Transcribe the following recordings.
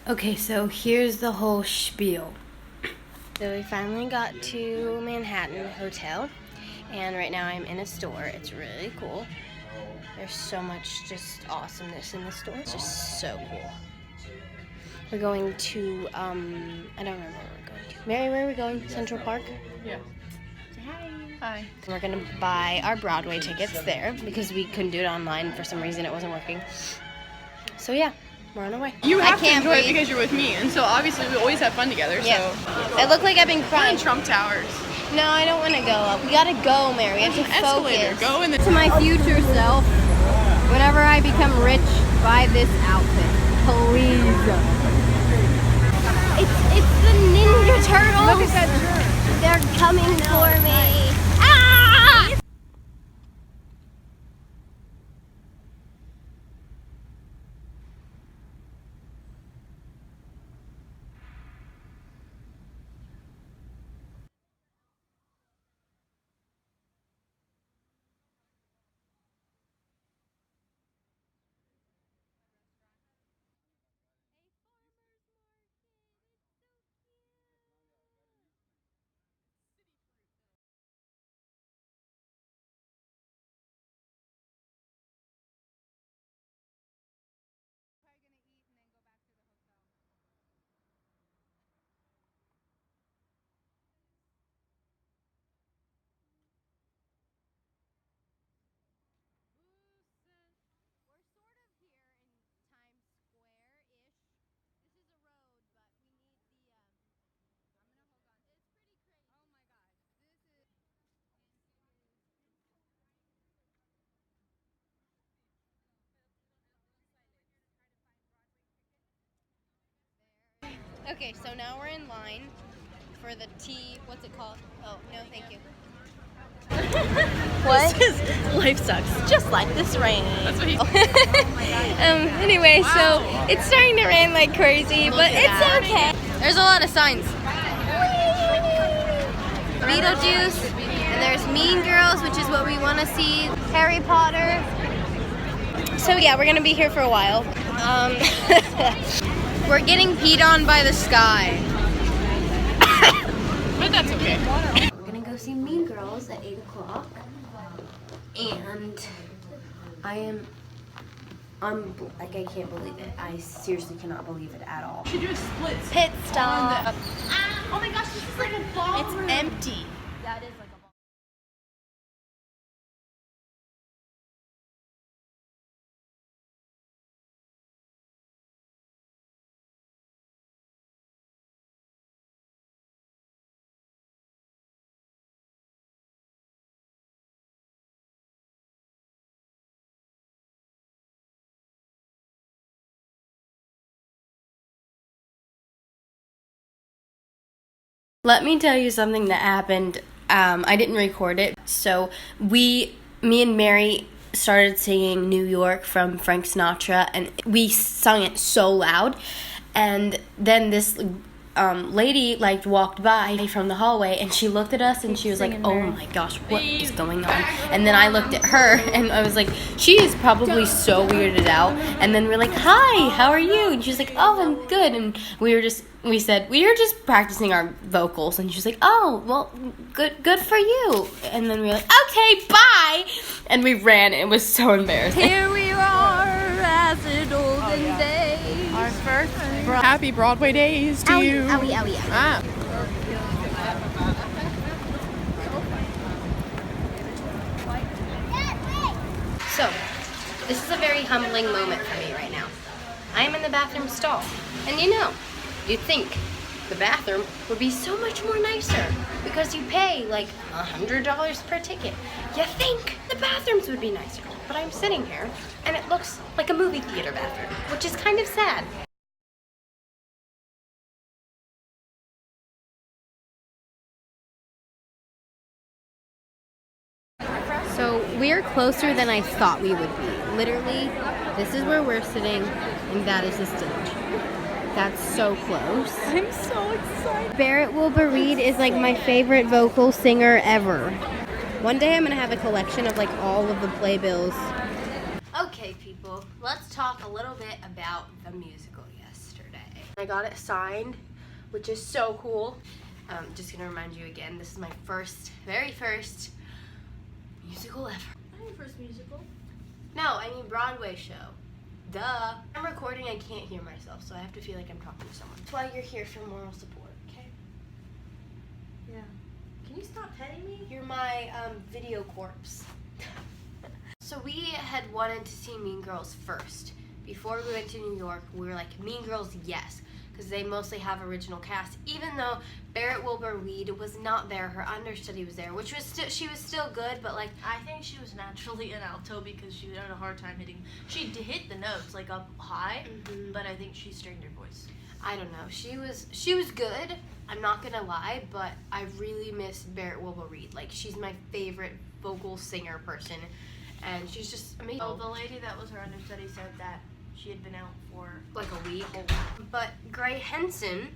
Okay, so here's the whole spiel. So we finally got to Manhattan Hotel, and right now I'm in a store. It's really cool. There's so much just awesomeness in the store. It's just so cool. We're going to, I don't remember where we're going to. Mary, where are we going? Central Park? Yeah. Say hi. Hi. We're gonna buy our Broadway tickets there because we couldn't do it online. For some reason it wasn't working. So yeah, we're on our way. You have I can't to enjoy breathe. it because you're with me, and so obviously we always have fun together. Yeah. So I look like I've been we're crying. in Trump Towers. No, I don't want to go up. We gotta go, Mary. We have to Escalator. focus. Go in the. To my future self, whenever I become rich, buy this outfit, please. It's the Ninja Turtles. Look at that shirt. They're coming for me. Okay, so now we're in line for the tea. What's it called? Oh, no, thank you. What? Life sucks, just like this rain. That's what he. Anyway, Wow. so it's starting to rain like crazy, but at it's that. okay. There's a lot of signs. Beetlejuice, and there's Mean Girls, which is what we want to see. Harry Potter. So yeah, we're gonna be here for a while. We're getting peed on by the sky. But that's okay. We're gonna go see Mean Girls at 8 o'clock. And I'm like, I can't believe it. I seriously cannot believe it at all. We should do a split. Pit stop. Oh my gosh, this is like a ballroom. It's empty. That is like a ball. Let me tell you something that happened. I didn't record it. So me and Mary started singing New York from Frank Sinatra, and we sung it so loud. And then this lady walked by from the hallway, and she looked at us and she was like, "Oh my gosh, what is going on?" And then I looked at her and I was like, "She is probably so weirded out." And then we're like, "Hi, how are you?" And she was like, "Oh, I'm good." And we said we were just practicing our vocals, and she was like, "Oh, well, good for you." And then we were like, "Okay, bye," and we ran. It was so embarrassing. Here we are, as in olden days. Our first happy Broadway days to you. Owie, owie, owie. Ah. So, this is a very humbling moment for me right now. I am in the bathroom stall, and you'd think the bathroom would be so much more nicer because you pay like $100 per ticket. You think the bathrooms would be nicer, but I'm sitting here and it looks like a movie theater bathroom, which is kind of sad. So we're closer than I thought we would be. Literally, this is where we're sitting, and that is the stage. That's so close. I'm so excited. Barrett Wilbur Reed is like my favorite vocal singer ever. One day I'm gonna have a collection of like all of the playbills. Okay. Okay, people, let's talk a little bit about the musical yesterday. I got it signed, which is so cool. Just gonna remind you again, this is my very first musical ever. Not your first musical. No, I mean Broadway show. Duh. I'm recording, I can't hear myself, so I have to feel like I'm talking to someone. That's why you're here for moral support, okay? Yeah. Can you stop petting me? You're my video corpse. So we had wanted to see Mean Girls first. Before we went to New York, we were like, Mean Girls, yes, because they mostly have original cast. Even though Barrett Wilbur-Weed was not there, her understudy was there, which was she was still good, but like I think she was naturally an alto because she had a hard time hitting. She hit the notes like up high, but I think she strained her voice. I don't know. She was good. I'm not gonna lie, but I really miss Barrett Wilbur-Weed. Like she's my favorite vocal singer person, and she's just amazing. Oh, the lady that was her understudy said that she had been out for like a week. But Gray Henson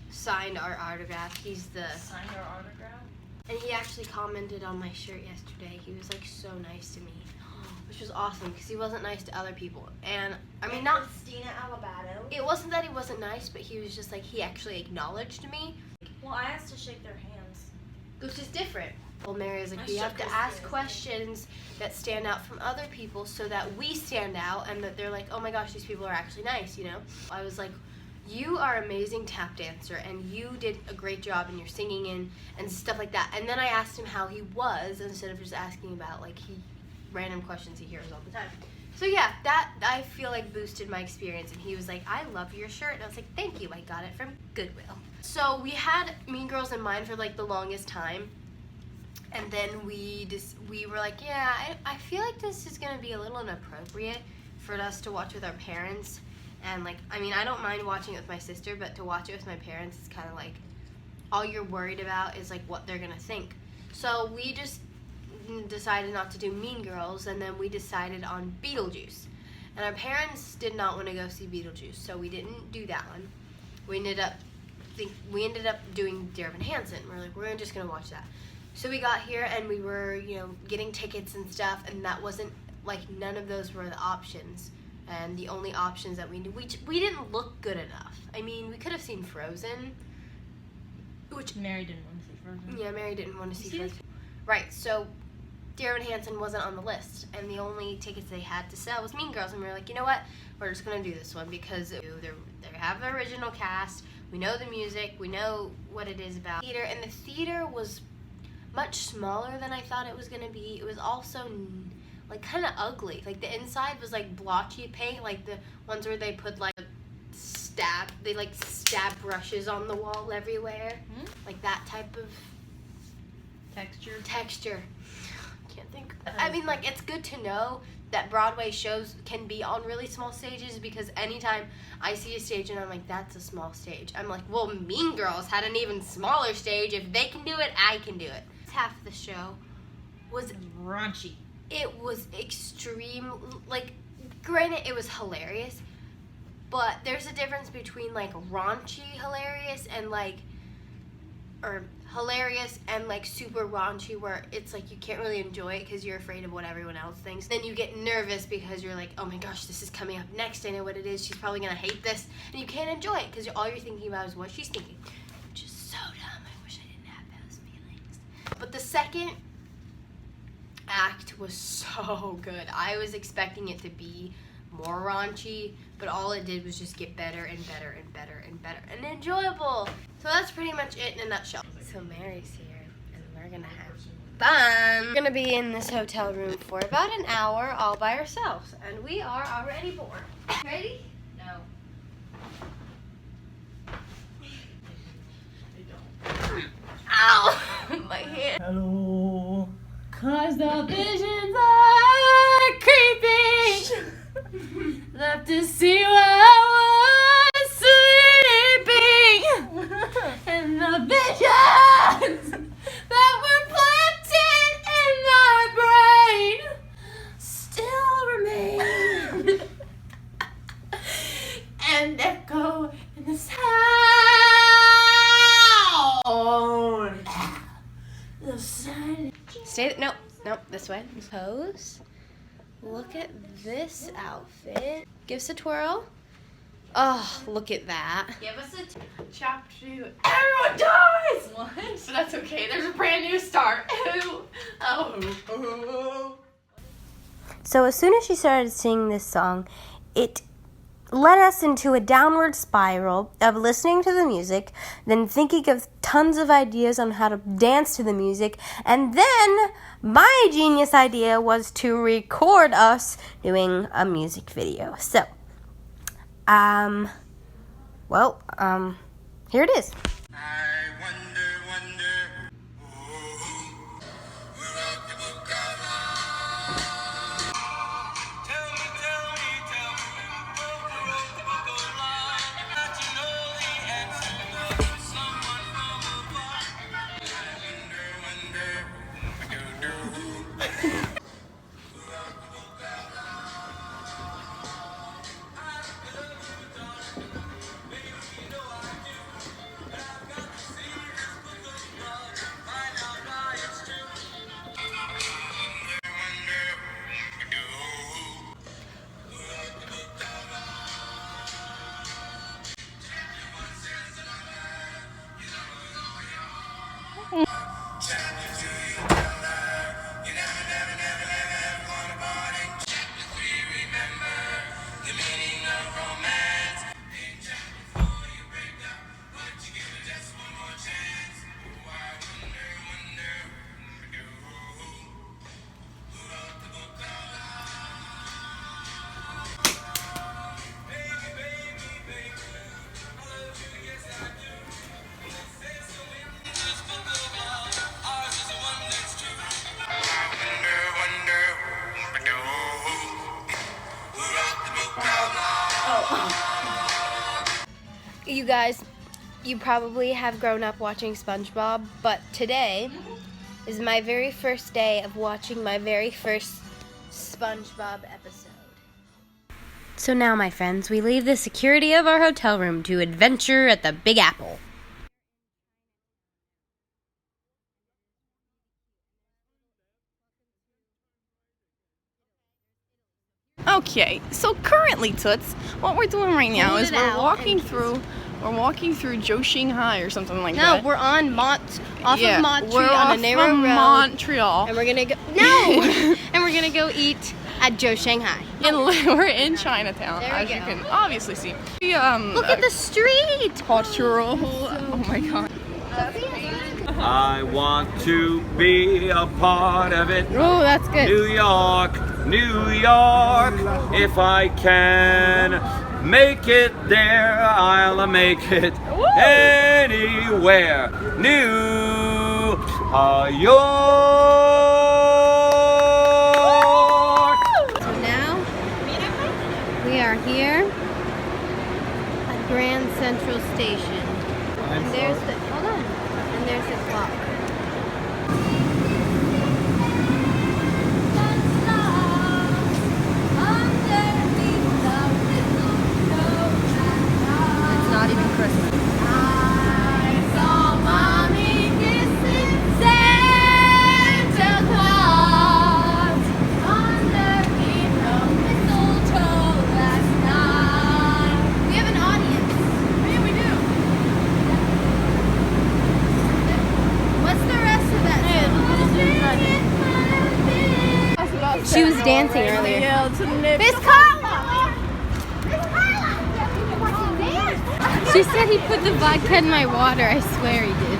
signed our autograph. He's the signed her autograph. and he actually commented on my shirt yesterday. He was like so nice to me, which was awesome because he wasn't nice to other people. And I mean, not Christina Alabado. it wasn't that he wasn't nice, but he was just like he actually acknowledged me, Well, I asked to shake their hands. which is different. Well, Mary was like, I we have shook to his ask hand. questions that stand out from other people so that we stand out and that they're like, oh my gosh, these people are actually nice, you know? I was like, you are an amazing tap dancer and you did a great job in your singing and stuff like that. And then I asked him how he was instead of just asking about like random questions he hears all the time. So yeah, that I feel like boosted my experience, and he was like, I love your shirt. And I was like, thank you, I got it from Goodwill. So we had Mean Girls in mind for like the longest time. And then we were like, yeah, I feel like this is gonna be a little inappropriate for us to watch with our parents. And like, I mean, I don't mind watching it with my sister, but to watch it with my parents, it's kind of like, all you're worried about is like what they're gonna think. So we just decided not to do Mean Girls, and then we decided on Beetlejuice. And our parents did not want to go see Beetlejuice, so we didn't do that one. We ended up doing Dear Evan Hansen. We're like, we're just gonna watch that. So we got here and we were, getting tickets and stuff, and that wasn't, like, none of those were the options. And the only options that we knew, we didn't look good enough. I mean, we could have seen Frozen, which... Mary didn't want to see Frozen. Yeah, Mary didn't want to see Frozen. Right, so Dear Evan Hansen wasn't on the list, and the only tickets they had to sell was Mean Girls, and we were like, you know what? We're just going to do this one because they have the original cast, we know the music, we know what it is about. Theater, and the theater was much smaller than I thought it was gonna be. It was also like kind of ugly. Like the inside was like blotchy paint, like the ones where they put like stab brushes on the wall everywhere, like that type of texture. Can't think. I mean, like it's good to know that Broadway shows can be on really small stages, because anytime I see a stage and I'm like, that's a small stage, I'm like, well, Mean Girls had an even smaller stage. If they can do it, I can do it. Half the show was raunchy. It was extreme. Like, granted, it was hilarious, but there's a difference between like raunchy hilarious and like, or hilarious and like super raunchy, where it's like you can't really enjoy it because you're afraid of what everyone else thinks. Then you get nervous because you're like, oh my gosh, this is coming up next. I know what it is. She's probably gonna hate this, and you can't enjoy it because all you're thinking about is what she's thinking, which is so dumb. I wish I didn't have those feelings. But the second act was so good. I was expecting it to be more raunchy, but all it did was just get better and better and better and better and enjoyable. So that's pretty much it in a nutshell. So Mary's here, and we're gonna have fun. We're gonna be in this hotel room for about an hour all by ourselves, and we are already bored. Ready? No. Ow! My hand. Hello. Cause the visions are creeping. Left to see where I was sleeping. And the visions that were planted in my brain still remain and echo in the sound. The silence. Stay. No, this way. Pose. Look at this outfit. Give us a twirl. Oh, look at that. Give us a Chapter 2. Everyone dies! What? But that's okay. There's a brand new start. Oh. So as soon as she started singing this song, it led us into a downward spiral of listening to the music, then thinking of tons of ideas on how to dance to the music, and then my genius idea was to record us doing a music video. So, here it is. You guys, you probably have grown up watching SpongeBob, but today is my very first day of watching my very first SpongeBob episode. So now, my friends, we leave the security of our hotel room to adventure at the Big Apple. Okay, so currently, Toots, what we're doing right now is we're walking through Joe Shanghai or something like that. No, we're on of Montreal we're on a narrow road. Montreal. And we're gonna go and we're gonna go eat at Joe Shanghai. We're in Chinatown, There we as you go. can obviously see. Look at the street! Cultural. Oh my god. I want to be a part of it. Oh, that's good. New York, New York. If I can make it there, I'll make it anywhere. New York. So now we are here at Grand Central Station. And there's the clock. It's not even Christmas. I saw Mommy kissing Santa Claus underneath the mistletoe last night. We have an audience. Yeah, we do. What's the rest of that song? She was dancing earlier. Miss Carla! She said he put the vodka in my water. I swear he did.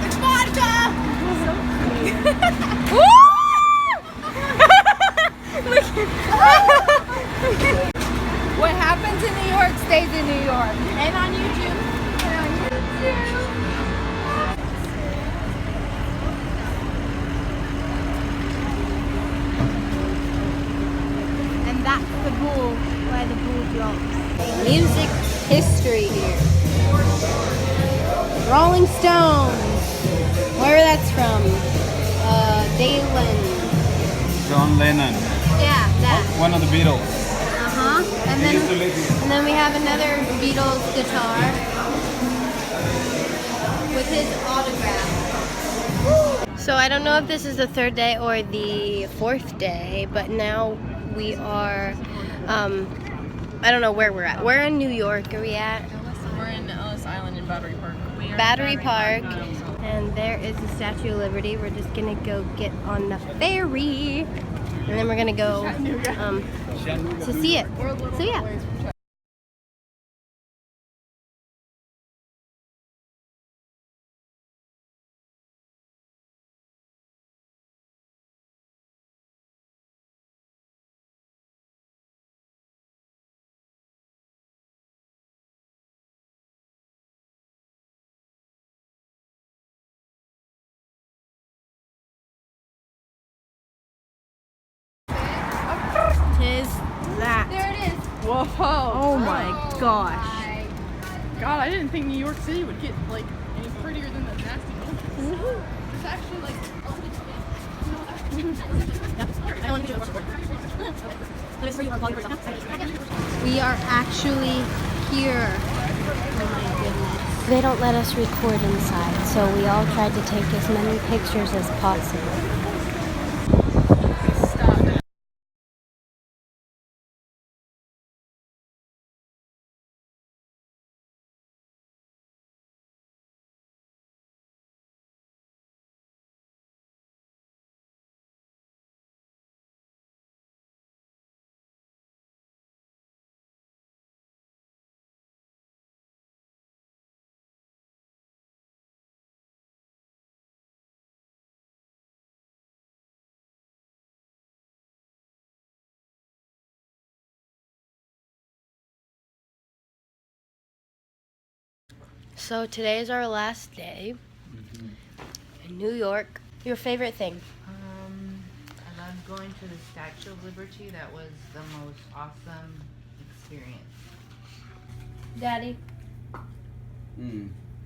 It's vodka! What happens in New York stays in New York. And on YouTube. And that's the bull, where the bull drops. Music history here. Rolling Stones. Where that's from? Dalen. John Lennon, Yeah, that. one of the Beatles. Uh-huh. And then we have another Beatles guitar with his autograph. So I don't know if this is the third day or the fourth day, but now we are, I don't know where we're at. Where in New York are we at? We're in Ellis Island in Battery Park. Battery Park. And there is the Statue of Liberty. We're just gonna go get on the ferry. And then we're gonna go to see it. So yeah. Tis that. There it is. Whoa! Oh my gosh. God, I didn't think New York City would get like any prettier than the nasty buildings. It's actually like a little We are actually here. Oh my goodness. They don't let us record inside, so we all tried to take as many pictures as possible. So today is our last day in New York. Your favorite thing? I loved going to the Statue of Liberty. That was the most awesome experience. Daddy?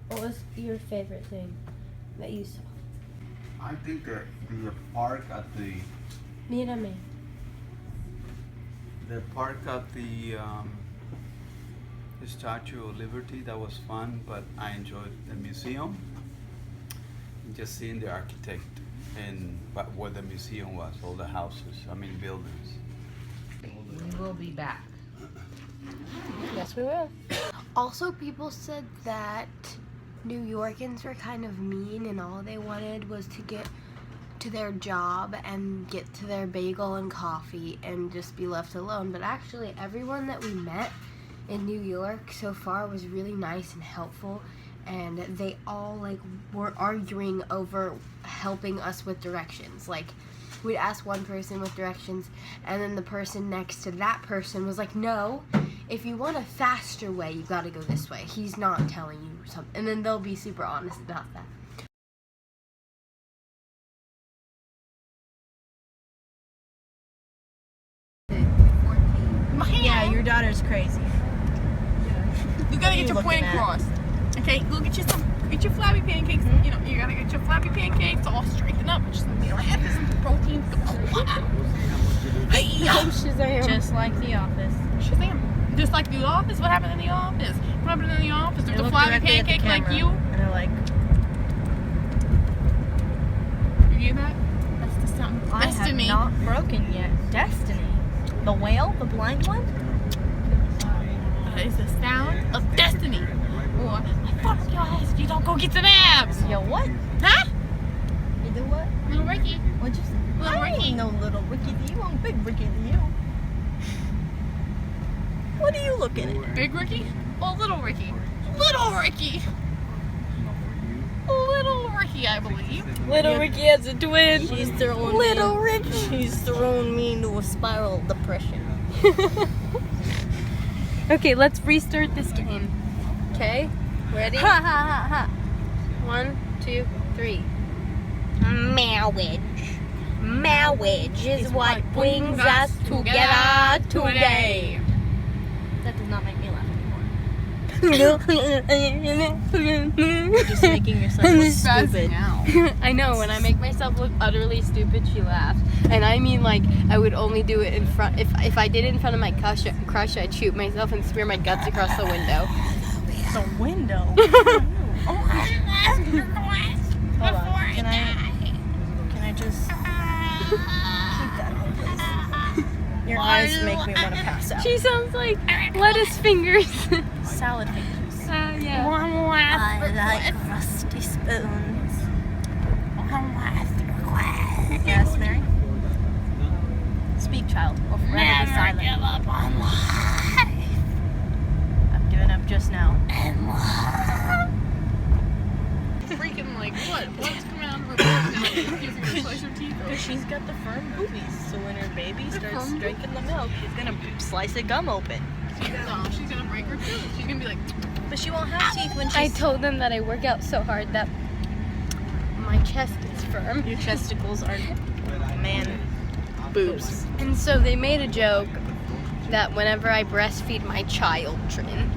What was your favorite thing that you saw? I think that the park at the Mírame. Statue of Liberty, that was fun, but I enjoyed the museum. Just seeing the architect and where the museum was, all the houses, buildings. We will be back. Yes, we will. Also, people said that New Yorkers were kind of mean and all they wanted was to get to their job and get to their bagel and coffee and just be left alone. But actually, everyone that we met in New York so far was really nice and helpful, and they all were arguing over helping us with directions. We'd ask one person with directions, and then the person next to that person was like, no, if you want a faster way, you gotta go this way. He's not telling you something. And then they'll be super honest about that. Yeah, your daughter's crazy. You gotta get your point across. Okay, go get you get your flabby pancakes. You know, you gotta get your flabby pancakes all straightened up. Just add this protein. Just like The Office. Shazam. Just like The Office. What happened in The Office? What happened in The Office? There's a flabby pancake like you. And they're like, You hear that? That's the sound. I Destiny. have not broken yet. Destiny. The whale? The blind one? It's the sound of destiny. Or I fuck your ass if you don't go get some abs. Yo, what? Huh? You do what? Little Ricky. What'd you say? Little I Ricky. ain't no little Ricky to you. I'm big Ricky to you. What are you looking at? Big Ricky or Little Ricky? Little Ricky. Little Ricky, I believe. Little Ricky has a twin. She's throwing Little Ricky. She's throwing me into a spiral of depression. Okay, let's restart this game. Okay? Ready? Ha ha ha ha. 1, 2, 3. Marriage is what brings us together today. That does not make me laugh anymore. You're just making yourself look stupid. I know, when I make myself look utterly stupid, she laughs. And I mean, I would only do it in front. If I did it in front of my crush, I'd shoot myself and spear my guts across the window. The window. Hold on. Can I just keep that on, please? Your eyes make me want to pass out. She sounds like lettuce fingers. Salad fingers. Yeah. One last I like rusty spoons. One last request. Yes, Mary? Speak, child, or forever be silent. Never give up on life. I've given up just now. Freaking like what? What's coming out of her mouth now? You can slice her teeth open. She's got the firm boobies, so when her baby starts drinking the milk, she's gonna slice a gum open. No, she's gonna break her tooth. She's gonna be like, But she won't have teeth when she's... I told them that I work out so hard that my chest is firm. Your testicles are man boobs. And so they made a joke that whenever I breastfeed my children,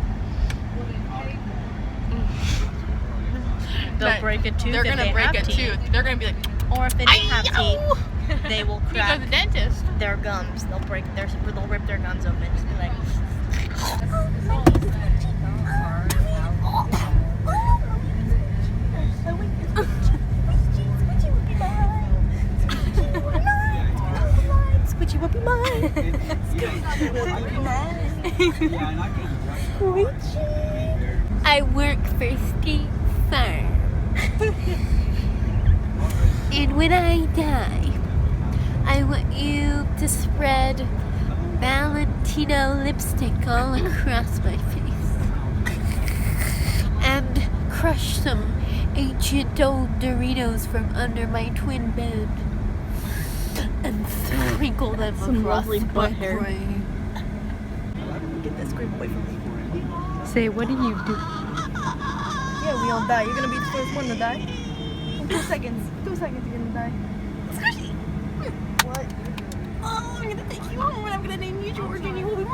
They'll break a tooth. they're if gonna they break have a teeth. tooth. They're gonna be like, Or if they don't have teeth, they will you go to crack the dentist. their gums. They'll rip their gums open. Just be like, Squidgy will be mine. Squidgy will be mine. I work for State Farm. And when I die, I want you to spread Valentino lipstick all across my face and crush some ancient old Doritos from under my twin bed and sprinkle them across my brain. Get that scream away from me. Say, what do you do? Yeah, we all die. You're gonna be the first one to die. In 2 seconds. 2 seconds, you're gonna die. Squishy! What? Oh, I'm gonna take you home and I'm gonna name you George and you will be